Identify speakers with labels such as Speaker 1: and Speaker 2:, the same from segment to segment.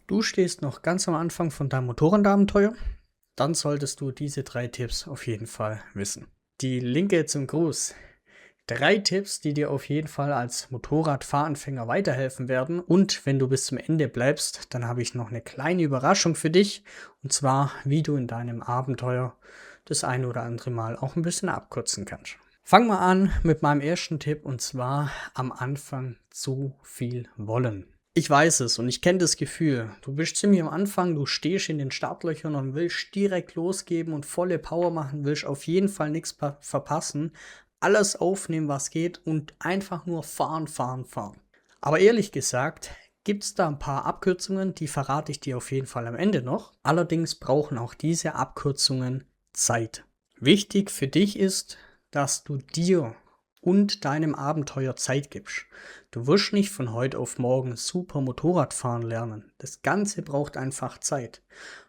Speaker 1: Du stehst noch ganz am Anfang von deinem Motorradabenteuer? Dann solltest du diese 3 Tipps auf jeden Fall wissen. Die Linke zum Gruß. 3 Tipps, die dir auf jeden Fall als Motorradfahranfänger weiterhelfen werden. Und wenn du bis zum Ende bleibst, dann habe ich noch eine kleine Überraschung für dich. Und zwar, wie du in deinem Abenteuer das ein oder andere Mal auch ein bisschen abkürzen kannst. Fangen wir an mit meinem ersten Tipp, und zwar am Anfang zu viel wollen. Ich weiß es und ich kenne das Gefühl. Du bist ziemlich am Anfang, du stehst in den Startlöchern und willst direkt losgeben und volle Power machen, willst auf jeden Fall nichts verpassen, alles aufnehmen, was geht und einfach nur fahren, fahren, fahren. Aber ehrlich gesagt, gibt es da ein paar Abkürzungen, die verrate ich dir auf jeden Fall am Ende noch. Allerdings brauchen auch diese Abkürzungen Zeit. Wichtig für dich ist, dass du dir und deinem Abenteuer Zeit gibst. Du wirst nicht von heute auf morgen super Motorradfahren lernen. Das Ganze braucht einfach Zeit.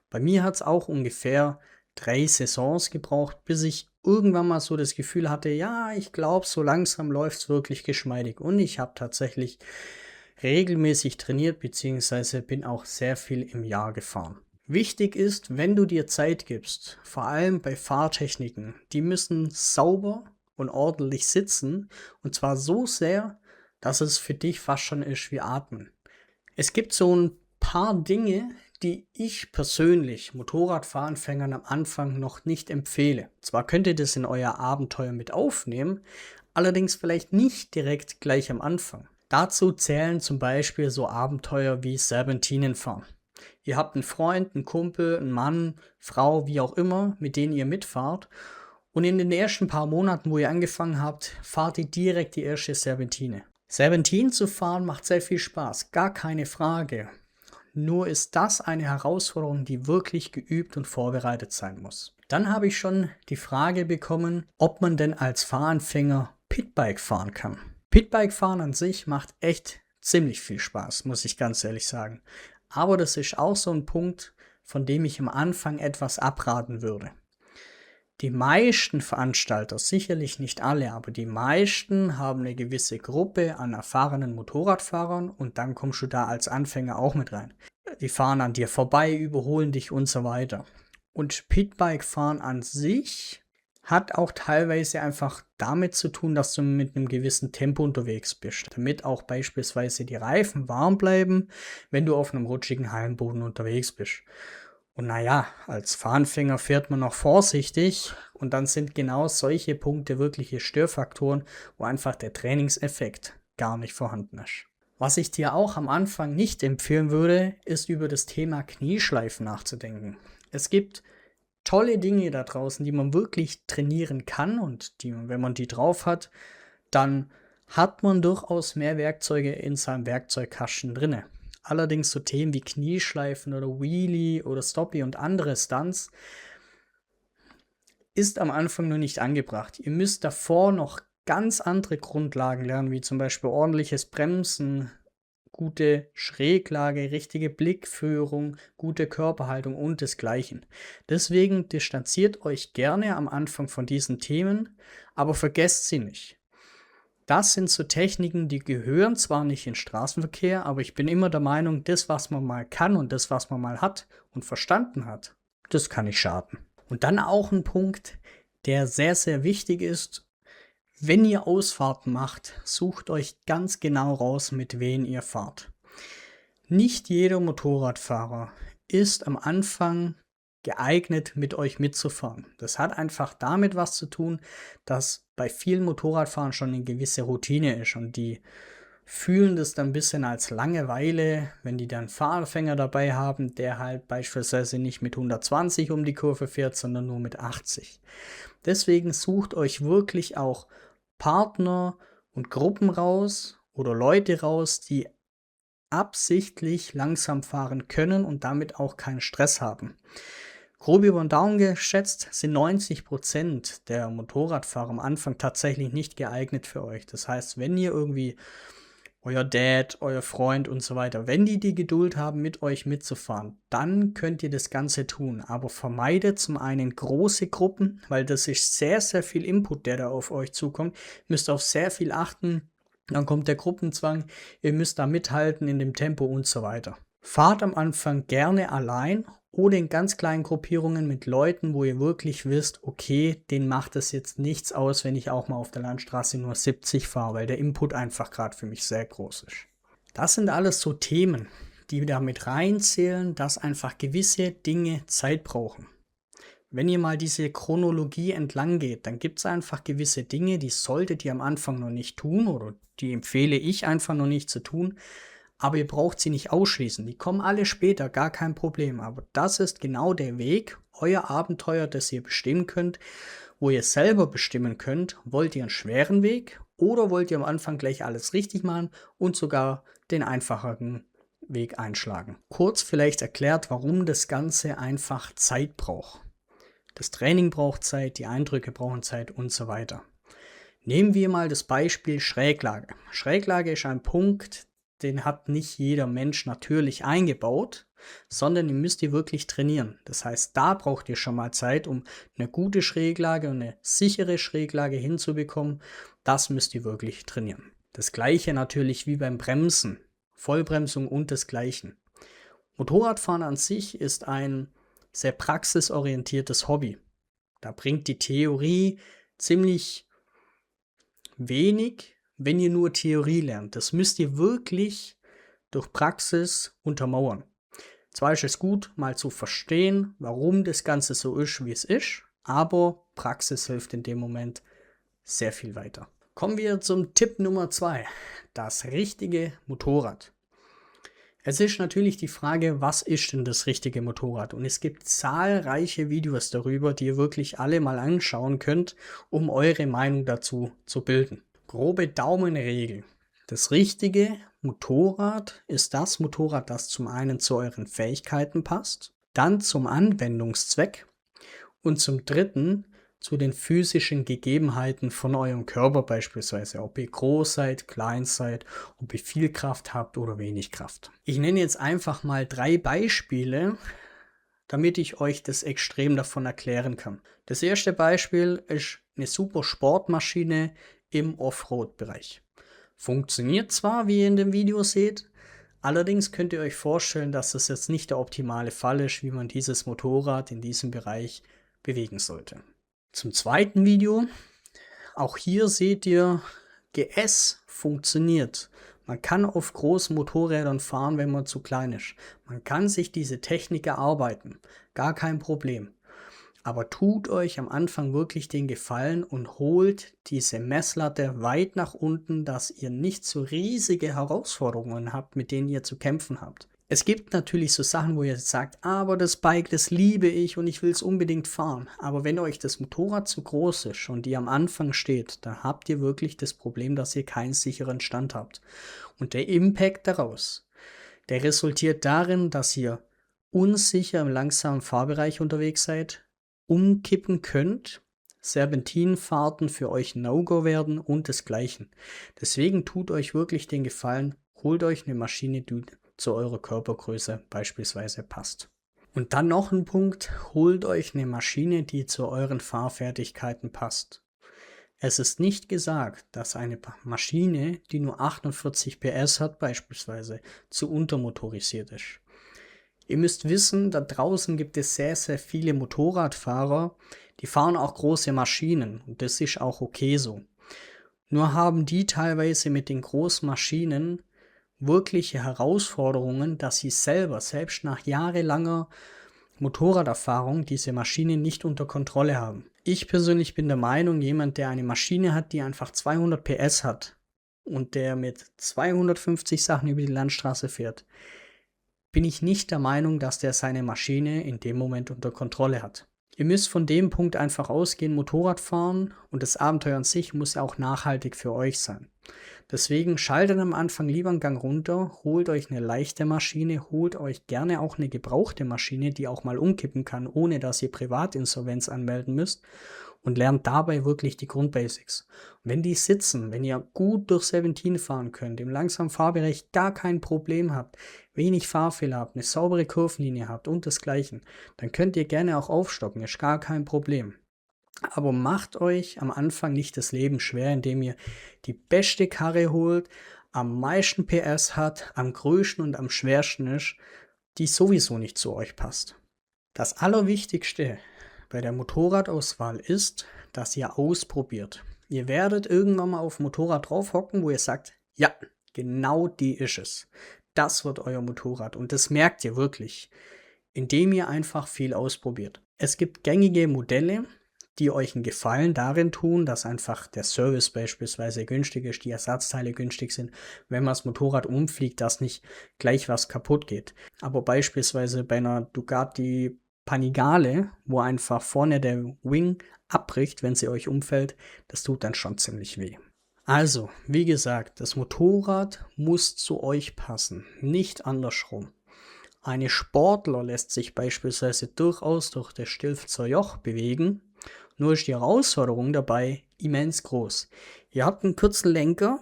Speaker 1: Bei mir hat es auch ungefähr 3 Saisons gebraucht, bis ich irgendwann mal so das Gefühl hatte, ja, ich glaube, so langsam läuft es wirklich geschmeidig. Und ich habe tatsächlich regelmäßig trainiert, beziehungsweise bin auch sehr viel im Jahr gefahren. Wichtig ist, wenn du dir Zeit gibst, vor allem bei Fahrtechniken, die müssen sauber und ordentlich sitzen, und zwar so sehr, dass es für dich fast schon ist wie Atmen. Es gibt so ein paar Dinge, die ich persönlich Motorradfahranfängern am Anfang noch nicht empfehle. Zwar könnt ihr das in euer Abenteuer mit aufnehmen, allerdings vielleicht nicht direkt gleich am Anfang. Dazu zählen zum Beispiel so Abenteuer wie Serpentinenfahren. Ihr habt einen Freund, einen Kumpel, einen Mann, Frau, wie auch immer, mit denen ihr mitfahrt. Und in den ersten paar Monaten, wo ihr angefangen habt, fahrt ihr direkt die erste Serpentine. Serpentinen zu fahren macht sehr viel Spaß, gar keine Frage. Nur ist das eine Herausforderung, die wirklich geübt und vorbereitet sein muss. Dann habe ich schon die Frage bekommen, ob man denn als Fahranfänger Pitbike fahren kann. Pitbike fahren an sich macht echt ziemlich viel Spaß, muss ich ganz ehrlich sagen. Aber das ist auch so ein Punkt, von dem ich am Anfang etwas abraten würde. Die meisten Veranstalter, sicherlich nicht alle, aber die meisten haben eine gewisse Gruppe an erfahrenen Motorradfahrern und dann kommst du da als Anfänger auch mit rein. Die fahren an dir vorbei, überholen dich und so weiter. Und Pitbike-Fahren an sich hat auch teilweise einfach damit zu tun, dass du mit einem gewissen Tempo unterwegs bist, damit auch beispielsweise die Reifen warm bleiben, wenn du auf einem rutschigen Hallenboden unterwegs bist. Und naja, als Fahranfänger fährt man noch vorsichtig und dann sind genau solche Punkte wirkliche Störfaktoren, wo einfach der Trainingseffekt gar nicht vorhanden ist. Was ich dir auch am Anfang nicht empfehlen würde, ist über das Thema Knieschleifen nachzudenken. Es gibt tolle Dinge da draußen, die man wirklich trainieren kann und die, wenn man die drauf hat, dann hat man durchaus mehr Werkzeuge in seinem Werkzeugkasten drinne. Allerdings so Themen wie Knieschleifen oder Wheelie oder Stoppie und andere Stunts ist am Anfang noch nicht angebracht. Ihr müsst davor noch ganz andere Grundlagen lernen, wie zum Beispiel ordentliches Bremsen, gute Schräglage, richtige Blickführung, gute Körperhaltung und desgleichen. Deswegen distanziert euch gerne am Anfang von diesen Themen, aber vergesst sie nicht. Das sind so Techniken, die gehören zwar nicht in Straßenverkehr, aber ich bin immer der Meinung, das, was man mal kann und das, was man mal hat und verstanden hat, das kann nicht schaden. Und dann auch ein Punkt, der sehr, sehr wichtig ist: Wenn ihr Ausfahrten macht, sucht euch ganz genau raus, mit wem ihr fahrt. Nicht jeder Motorradfahrer ist am Anfang geeignet, mit euch mitzufahren. Das hat einfach damit was zu tun, dass bei vielen Motorradfahrern schon eine gewisse Routine ist und die fühlen das dann ein bisschen als Langeweile, wenn die dann einen Fahrerfänger dabei haben, der halt beispielsweise nicht mit 120 um die Kurve fährt, sondern nur mit 80. Deswegen sucht euch wirklich auch Partner und Gruppen raus oder Leute raus, die absichtlich langsam fahren können und damit auch keinen Stress haben. Grob über den Daumen geschätzt sind 90% der Motorradfahrer am Anfang tatsächlich nicht geeignet für euch. Das heißt, wenn ihr irgendwie euer Dad, euer Freund und so weiter, wenn die Geduld haben, mit euch mitzufahren, dann könnt ihr das Ganze tun. Aber vermeidet zum einen große Gruppen, weil das ist sehr, sehr viel Input, der da auf euch zukommt. Müsst auf sehr viel achten. Dann kommt der Gruppenzwang, ihr müsst da mithalten in dem Tempo und so weiter. Fahrt am Anfang gerne allein oder in ganz kleinen Gruppierungen mit Leuten, wo ihr wirklich wisst, okay, denen macht es jetzt nichts aus, wenn ich auch mal auf der Landstraße nur 70 fahre, weil der Input einfach gerade für mich sehr groß ist. Das sind alles so Themen, die da mit reinzählen, dass einfach gewisse Dinge Zeit brauchen. Wenn ihr mal diese Chronologie entlang geht, dann gibt es einfach gewisse Dinge, die solltet ihr am Anfang noch nicht tun oder die empfehle ich einfach noch nicht zu tun, aber ihr braucht sie nicht ausschließen. Die kommen alle später, gar kein Problem. Aber das ist genau der Weg, euer Abenteuer, das ihr bestimmen könnt, wo ihr selber bestimmen könnt, wollt ihr einen schweren Weg oder wollt ihr am Anfang gleich alles richtig machen und sogar den einfacheren Weg einschlagen. Kurz vielleicht erklärt, warum das Ganze einfach Zeit braucht. Das Training braucht Zeit, die Eindrücke brauchen Zeit und so weiter. Nehmen wir mal das Beispiel Schräglage. Schräglage ist ein Punkt, den hat nicht jeder Mensch natürlich eingebaut, sondern den müsst ihr wirklich trainieren. Das heißt, da braucht ihr schon mal Zeit, um eine gute Schräglage und eine sichere Schräglage hinzubekommen. Das müsst ihr wirklich trainieren. Das gleiche natürlich wie beim Bremsen, Vollbremsung und desgleichen. Motorradfahren an sich ist ein sehr praxisorientiertes Hobby. Da bringt die Theorie ziemlich wenig, wenn ihr nur Theorie lernt. Das müsst ihr wirklich durch Praxis untermauern. Zwar ist es gut, mal zu verstehen, warum das Ganze so ist, wie es ist, aber Praxis hilft in dem Moment sehr viel weiter. Kommen wir zum Tipp Nummer 2, das richtige Motorrad. Es ist natürlich die Frage, was ist denn das richtige Motorrad? Und es gibt zahlreiche Videos darüber, die ihr wirklich alle mal anschauen könnt, um eure Meinung dazu zu bilden. Grobe Daumenregel. Das richtige Motorrad ist das Motorrad, das zum einen zu euren Fähigkeiten passt, dann zum Anwendungszweck und zum dritten zu den physischen Gegebenheiten von eurem Körper beispielsweise, ob ihr groß seid, klein seid, ob ihr viel Kraft habt oder wenig Kraft. Ich nenne jetzt einfach mal 3 Beispiele, damit ich euch das extrem davon erklären kann. Das erste Beispiel ist eine super Sportmaschine im Offroad-Bereich. Funktioniert zwar, wie ihr in dem Video seht, allerdings könnt ihr euch vorstellen, dass das jetzt nicht der optimale Fall ist, wie man dieses Motorrad in diesem Bereich bewegen sollte. Zum zweiten Video, auch hier seht ihr, GS funktioniert. Man kann auf großen Motorrädern fahren, wenn man zu klein ist. Man kann sich diese Technik erarbeiten, gar kein Problem. Aber tut euch am Anfang wirklich den Gefallen und holt diese Messlatte weit nach unten, dass ihr nicht so riesige Herausforderungen habt, mit denen ihr zu kämpfen habt. Es gibt natürlich so Sachen, wo ihr sagt, aber das Bike, das liebe ich und ich will es unbedingt fahren. Aber wenn euch das Motorrad zu groß ist und ihr am Anfang steht, dann habt ihr wirklich das Problem, dass ihr keinen sicheren Stand habt. Und der Impact daraus, der resultiert darin, dass ihr unsicher im langsamen Fahrbereich unterwegs seid, umkippen könnt, Serpentinfahrten für euch No-Go werden und desgleichen. Deswegen tut euch wirklich den Gefallen, holt euch eine Maschine, die zu eurer Körpergröße beispielsweise passt. Und dann noch ein Punkt, holt euch eine Maschine, die zu euren Fahrfertigkeiten passt. Es ist nicht gesagt, dass eine Maschine, die nur 48 PS hat beispielsweise, zu untermotorisiert ist. Ihr müsst wissen, da draußen gibt es sehr, sehr viele Motorradfahrer, die fahren auch große Maschinen und das ist auch okay so. Nur haben die teilweise mit den großen Maschinen wirkliche Herausforderungen, dass sie selbst nach jahrelanger Motorraderfahrung diese Maschine nicht unter Kontrolle haben. Ich persönlich bin der Meinung, jemand, der eine Maschine hat, die einfach 200 PS hat und der mit 250 Sachen über die Landstraße fährt, bin ich nicht der Meinung, dass der seine Maschine in dem Moment unter Kontrolle hat. Ihr müsst von dem Punkt einfach ausgehen, Motorradfahren und das Abenteuer an sich muss ja auch nachhaltig für euch sein. Deswegen schaltet am Anfang lieber einen Gang runter, holt euch eine leichte Maschine, holt euch gerne auch eine gebrauchte Maschine, die auch mal umkippen kann, ohne dass ihr Privatinsolvenz anmelden müsst und lernt dabei wirklich die Grundbasics. Und wenn die sitzen, wenn ihr gut durch Serpentin fahren könnt, im langsamen Fahrbereich gar kein Problem habt, wenig Fahrfehler habt, eine saubere Kurvenlinie habt und desgleichen, dann könnt ihr gerne auch aufstocken, ist gar kein Problem. Aber macht euch am Anfang nicht das Leben schwer, indem ihr die beste Karre holt, am meisten PS hat, am größten und am schwersten ist, die sowieso nicht zu euch passt. Das Allerwichtigste bei der Motorradauswahl ist, dass ihr ausprobiert. Ihr werdet irgendwann mal auf dem Motorrad drauf hocken, wo ihr sagt, ja, genau die ist es. Das wird euer Motorrad und das merkt ihr wirklich, indem ihr einfach viel ausprobiert. Es gibt gängige Modelle, die euch einen Gefallen darin tun, dass einfach der Service beispielsweise günstig ist, die Ersatzteile günstig sind, wenn man das Motorrad umfliegt, dass nicht gleich was kaputt geht. Aber beispielsweise bei einer Ducati Panigale, wo einfach vorne der Wing abbricht, wenn sie euch umfällt, das tut dann schon ziemlich weh. Also, wie gesagt, das Motorrad muss zu euch passen, nicht andersrum. Eine Sportler lässt sich beispielsweise durchaus durch das Stilfzer Joch bewegen, nur ist die Herausforderung dabei immens groß. Ihr habt einen kurzen Lenker,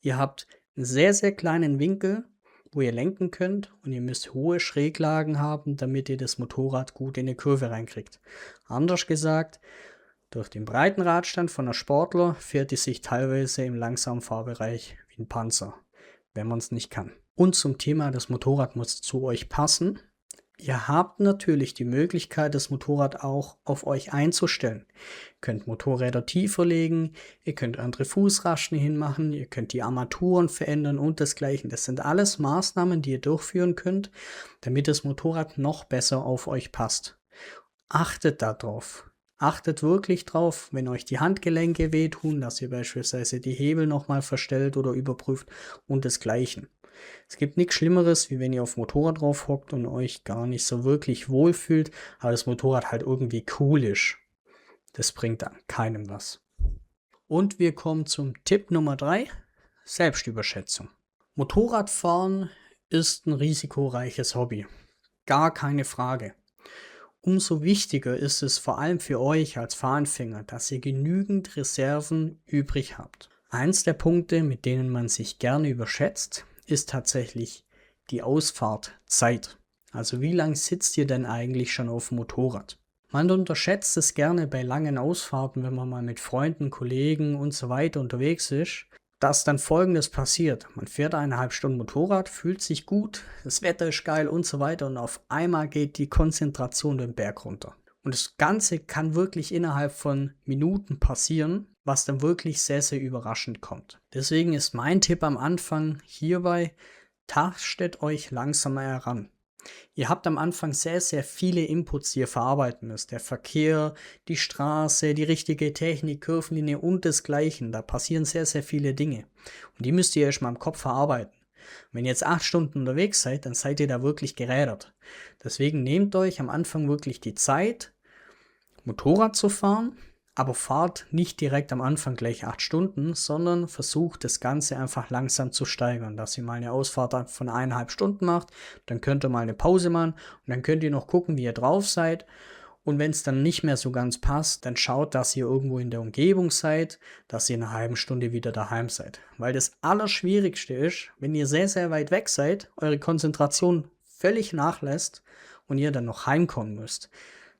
Speaker 1: ihr habt einen sehr, sehr kleinen Winkel, wo ihr lenken könnt und ihr müsst hohe Schräglagen haben, damit ihr das Motorrad gut in eine Kurve reinkriegt. Anders gesagt, durch den breiten Radstand von einer Sportler fährt die sich teilweise im langsamen Fahrbereich wie ein Panzer, wenn man es nicht kann. Und zum Thema, das Motorrad muss zu euch passen. Ihr habt natürlich die Möglichkeit, das Motorrad auch auf euch einzustellen. Ihr könnt Motorräder tiefer legen, ihr könnt andere Fußrasten hinmachen, ihr könnt die Armaturen verändern und desgleichen. Das sind alles Maßnahmen, die ihr durchführen könnt, damit das Motorrad noch besser auf euch passt. Achtet darauf. Achtet wirklich drauf, wenn euch die Handgelenke wehtun, dass ihr beispielsweise die Hebel nochmal verstellt oder überprüft und desgleichen. Es gibt nichts Schlimmeres, wie wenn ihr auf Motorrad drauf hockt und euch gar nicht so wirklich wohlfühlt, aber das Motorrad halt irgendwie cool ist. Das bringt dann keinem was. Und wir kommen zum Tipp Nummer 3, Selbstüberschätzung. Motorradfahren ist ein risikoreiches Hobby. Gar keine Frage. Umso wichtiger ist es vor allem für euch als Fahranfänger, dass ihr genügend Reserven übrig habt. Eins der Punkte, mit denen man sich gerne überschätzt, ist tatsächlich die Ausfahrtzeit. Also wie lange sitzt ihr denn eigentlich schon auf dem Motorrad? Man unterschätzt es gerne bei langen Ausfahrten, wenn man mal mit Freunden, Kollegen und so weiter unterwegs ist, dass dann Folgendes passiert. Man fährt 1,5 Stunden Motorrad, fühlt sich gut, das Wetter ist geil und so weiter und auf einmal geht die Konzentration den Berg runter. Und das Ganze kann wirklich innerhalb von Minuten passieren, was dann wirklich sehr, sehr überraschend kommt. Deswegen ist mein Tipp am Anfang hierbei, tastet euch langsamer heran. Ihr habt am Anfang sehr, sehr viele Inputs, die ihr verarbeiten müsst. Der Verkehr, die Straße, die richtige Technik, Kurvenlinie und desgleichen. Da passieren sehr, sehr viele Dinge. Und die müsst ihr erstmal im Kopf verarbeiten. Wenn ihr jetzt 8 Stunden unterwegs seid, dann seid ihr da wirklich gerädert. Deswegen nehmt euch am Anfang wirklich die Zeit, Motorrad zu fahren, aber fahrt nicht direkt am Anfang gleich 8 Stunden, sondern versucht das Ganze einfach langsam zu steigern, dass ihr mal eine Ausfahrt von 1,5 Stunden macht, dann könnt ihr mal eine Pause machen und dann könnt ihr noch gucken, wie ihr drauf seid. Und wenn es dann nicht mehr so ganz passt, dann schaut, dass ihr irgendwo in der Umgebung seid, dass ihr in einer halben Stunde wieder daheim seid. Weil das Allerschwierigste ist, wenn ihr sehr, sehr weit weg seid, eure Konzentration völlig nachlässt und ihr dann noch heimkommen müsst.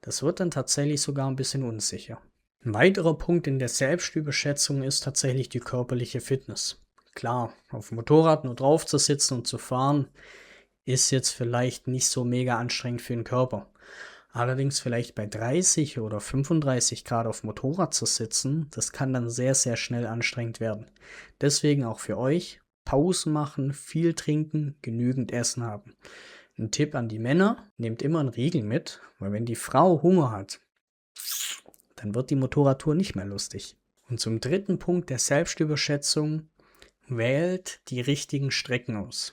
Speaker 1: Das wird dann tatsächlich sogar ein bisschen unsicher. Ein weiterer Punkt in der Selbstüberschätzung ist tatsächlich die körperliche Fitness. Klar, auf dem Motorrad nur drauf zu sitzen und zu fahren, ist jetzt vielleicht nicht so mega anstrengend für den Körper. Allerdings vielleicht bei 30 oder 35 Grad auf dem Motorrad zu sitzen, das kann dann sehr, sehr schnell anstrengend werden. Deswegen auch für euch, Pausen machen, viel trinken, genügend Essen haben. Ein Tipp an die Männer, nehmt immer einen Riegel mit, weil wenn die Frau Hunger hat, dann wird die Motorradtour nicht mehr lustig. Und zum dritten Punkt der Selbstüberschätzung, wählt die richtigen Strecken aus.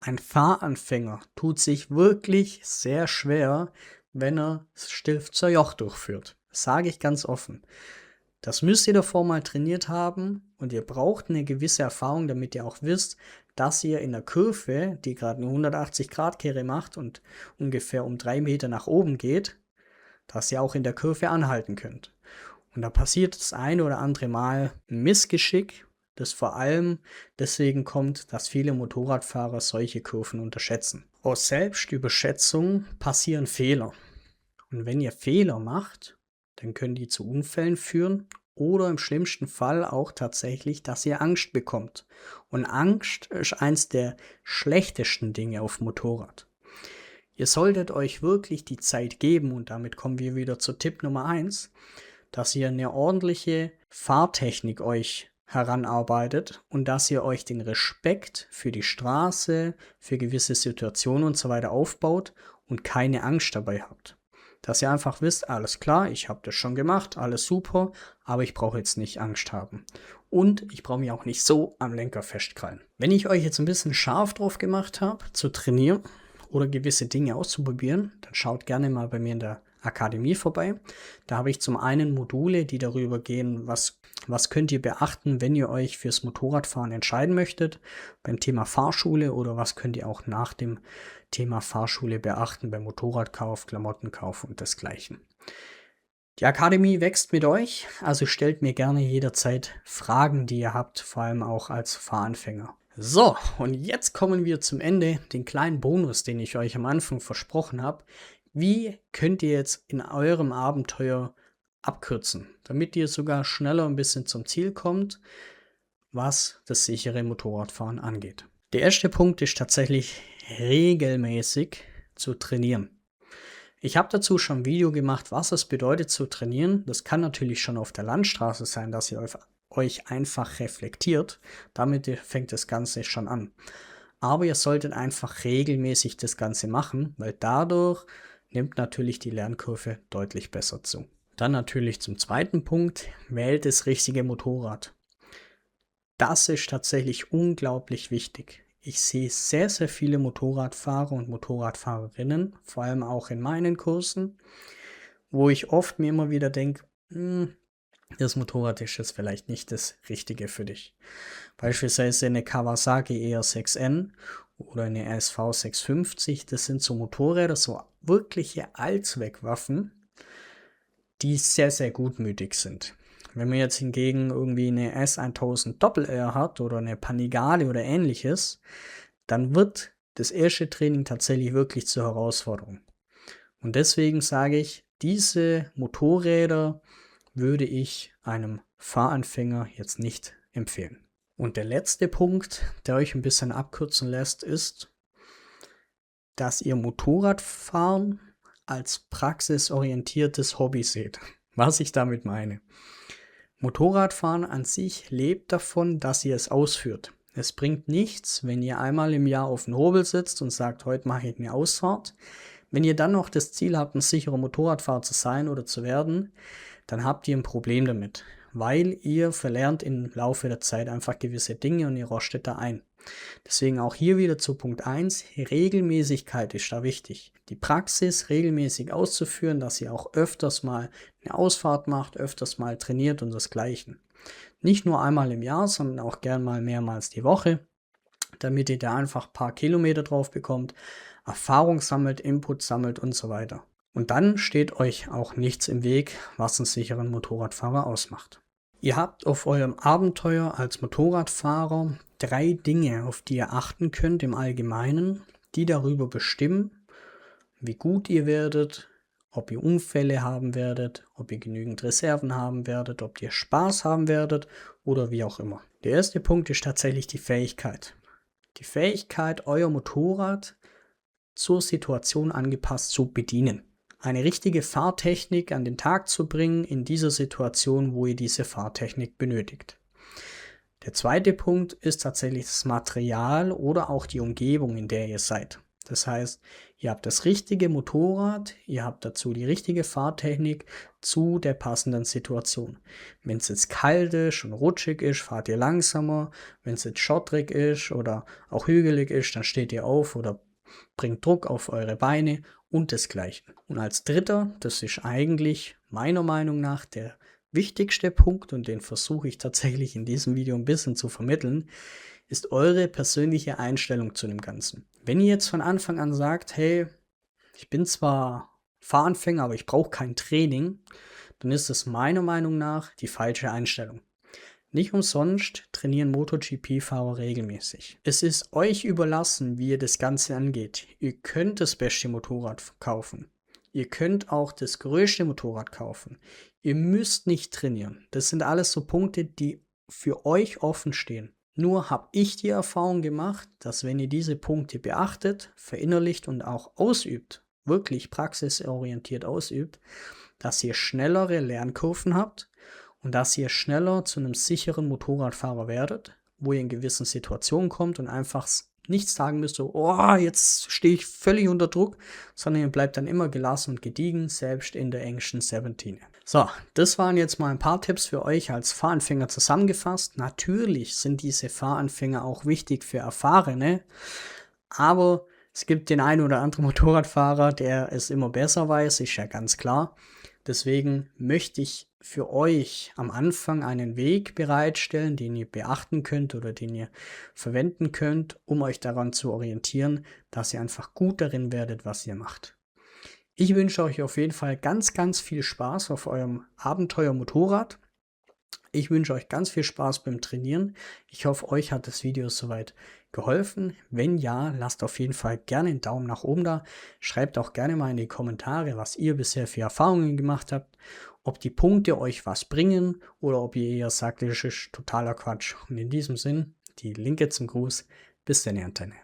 Speaker 1: Ein Fahranfänger tut sich wirklich sehr schwer, wenn er Stilfzer Joch durchführt. Das sage ich ganz offen. Das müsst ihr davor mal trainiert haben und ihr braucht eine gewisse Erfahrung, damit ihr auch wisst, dass ihr in der Kurve, die gerade eine 180-Grad-Kehre macht und ungefähr um 3 Meter nach oben geht, dass ihr auch in der Kurve anhalten könnt. Und da passiert das eine oder andere Mal ein Missgeschick, das vor allem deswegen kommt, dass viele Motorradfahrer solche Kurven unterschätzen. Aus Selbstüberschätzung passieren Fehler. Und wenn ihr Fehler macht, dann können die zu Unfällen führen oder im schlimmsten Fall auch tatsächlich, dass ihr Angst bekommt. Und Angst ist eins der schlechtesten Dinge auf dem Motorrad. Ihr solltet euch wirklich die Zeit geben, und damit kommen wir wieder zu Tipp Nummer 1, dass ihr eine ordentliche Fahrtechnik euch heranarbeitet und dass ihr euch den Respekt für die Straße, für gewisse Situationen und so weiter aufbaut und keine Angst dabei habt. Dass ihr einfach wisst, alles klar, ich habe das schon gemacht, alles super, aber ich brauche jetzt nicht Angst haben. Und ich brauche mich auch nicht so am Lenker festkrallen. Wenn ich euch jetzt ein bisschen scharf drauf gemacht habe, zu trainieren oder gewisse Dinge auszuprobieren, dann schaut gerne mal bei mir in der Akademie vorbei. Da habe ich zum einen Module, die darüber gehen, was könnt ihr beachten, wenn ihr euch fürs Motorradfahren entscheiden möchtet, beim Thema Fahrschule, oder was könnt ihr auch nach dem Thema Fahrschule beachten, beim Motorradkauf, Klamottenkauf und desgleichen. Die Akademie wächst mit euch, also stellt mir gerne jederzeit Fragen, die ihr habt, vor allem auch als Fahranfänger. So, und jetzt kommen wir zum Ende, den kleinen Bonus, den ich euch am Anfang versprochen habe. Wie könnt ihr jetzt in eurem Abenteuer abkürzen, damit ihr sogar schneller ein bisschen zum Ziel kommt, was das sichere Motorradfahren angeht? Der erste Punkt ist tatsächlich regelmäßig zu trainieren. Ich habe dazu schon ein Video gemacht, was es bedeutet zu trainieren. Das kann natürlich schon auf der Landstraße sein, dass ihr euch einfach reflektiert. Damit fängt das Ganze schon an. Aber ihr solltet einfach regelmäßig das Ganze machen, weil dadurch nimmt natürlich die Lernkurve deutlich besser zu. Dann natürlich zum zweiten Punkt, wählt das richtige Motorrad. Das ist tatsächlich unglaublich wichtig. Ich sehe sehr, sehr viele Motorradfahrer und Motorradfahrerinnen, vor allem auch in meinen Kursen, wo ich oft mir immer wieder denke, das Motorrad ist jetzt vielleicht nicht das Richtige für dich. Beispielsweise eine Kawasaki ER6N oder eine RSV 650, das sind so Motorräder, so wirkliche Allzweckwaffen, die sehr, sehr gutmütig sind. Wenn man jetzt hingegen irgendwie eine S1000 Doppel-R hat oder eine Panigale oder ähnliches, dann wird das erste Training tatsächlich wirklich zur Herausforderung. Und deswegen sage ich, diese Motorräder würde ich einem Fahranfänger jetzt nicht empfehlen. Und der letzte Punkt, der euch ein bisschen abkürzen lässt, ist, dass ihr Motorradfahren als praxisorientiertes Hobby seht. Was ich damit meine. Motorradfahren an sich lebt davon, dass ihr es ausführt. Es bringt nichts, wenn ihr einmal im Jahr auf dem Hobel sitzt und sagt, heute mache ich eine Ausfahrt. Wenn ihr dann noch das Ziel habt, ein sicherer Motorradfahrer zu sein oder zu werden, dann habt ihr ein Problem damit, weil ihr verlernt im Laufe der Zeit einfach gewisse Dinge und ihr rostet da ein. Deswegen auch hier wieder zu Punkt 1, Regelmäßigkeit ist da wichtig. Die Praxis regelmäßig auszuführen, dass ihr auch öfters mal eine Ausfahrt macht, öfters mal trainiert und desgleichen. Nicht nur einmal im Jahr, sondern auch gern mal mehrmals die Woche, damit ihr da einfach ein paar Kilometer drauf bekommt, Erfahrung sammelt, Input sammelt und so weiter. Und dann steht euch auch nichts im Weg, was einen sicheren Motorradfahrer ausmacht. Ihr habt auf eurem Abenteuer als Motorradfahrer 3 Dinge, auf die ihr achten könnt im Allgemeinen, die darüber bestimmen, wie gut ihr werdet, ob ihr Unfälle haben werdet, ob ihr genügend Reserven haben werdet, ob ihr Spaß haben werdet oder wie auch immer. Der erste Punkt ist tatsächlich die Fähigkeit. Die Fähigkeit, euer Motorrad zur Situation angepasst zu bedienen. Eine richtige Fahrtechnik an den Tag zu bringen in dieser Situation, wo ihr diese Fahrtechnik benötigt. Der zweite Punkt ist tatsächlich das Material oder auch die Umgebung, in der ihr seid. Das heißt, ihr habt das richtige Motorrad, ihr habt dazu die richtige Fahrtechnik zu der passenden Situation. Wenn es jetzt kalt ist und rutschig ist, fahrt ihr langsamer. Wenn es jetzt schottrig ist oder auch hügelig ist, dann steht ihr auf oder bringt Druck auf eure Beine und desgleichen. Und als dritter, das ist eigentlich meiner Meinung nach der wichtigste Punkt und den versuche ich tatsächlich in diesem Video ein bisschen zu vermitteln, ist eure persönliche Einstellung zu dem Ganzen. Wenn ihr jetzt von Anfang an sagt, hey, ich bin zwar Fahranfänger, aber ich brauche kein Training, dann ist es meiner Meinung nach die falsche Einstellung. Nicht umsonst trainieren MotoGP-Fahrer regelmäßig. Es ist euch überlassen, wie ihr das Ganze angeht. Ihr könnt das beste Motorrad kaufen. Ihr könnt auch das größte Motorrad kaufen. Ihr müsst nicht trainieren. Das sind alles so Punkte, die für euch offen stehen. Nur habe ich die Erfahrung gemacht, dass wenn ihr diese Punkte beachtet, verinnerlicht und auch ausübt, wirklich praxisorientiert ausübt, dass ihr schnellere Lernkurven habt und dass ihr schneller zu einem sicheren Motorradfahrer werdet, wo ihr in gewissen Situationen kommt und einfach nicht sagen müsst, so, oh, jetzt stehe ich völlig unter Druck, sondern ihr bleibt dann immer gelassen und gediegen, selbst in der englischen 17. So, das waren jetzt mal ein paar Tipps für euch als Fahranfänger zusammengefasst. Natürlich sind diese Fahranfänger auch wichtig für Erfahrene, aber es gibt den einen oder anderen Motorradfahrer, der es immer besser weiß, ist ja ganz klar. Deswegen möchte ich für euch am Anfang einen Weg bereitstellen, den ihr beachten könnt oder den ihr verwenden könnt, um euch daran zu orientieren, dass ihr einfach gut darin werdet, was ihr macht. Ich wünsche euch auf jeden Fall ganz, ganz viel Spaß auf eurem Abenteuer Motorrad. Ich wünsche euch ganz viel Spaß beim Trainieren. Ich hoffe, euch hat das Video soweit geholfen. Wenn ja, lasst auf jeden Fall gerne einen Daumen nach oben da. Schreibt auch gerne mal in die Kommentare, was ihr bisher für Erfahrungen gemacht habt. Ob die Punkte euch was bringen oder ob ihr eher sagt, das ist totaler Quatsch. Und in diesem Sinn, die Linke zum Gruß. Bis dann, Antenne.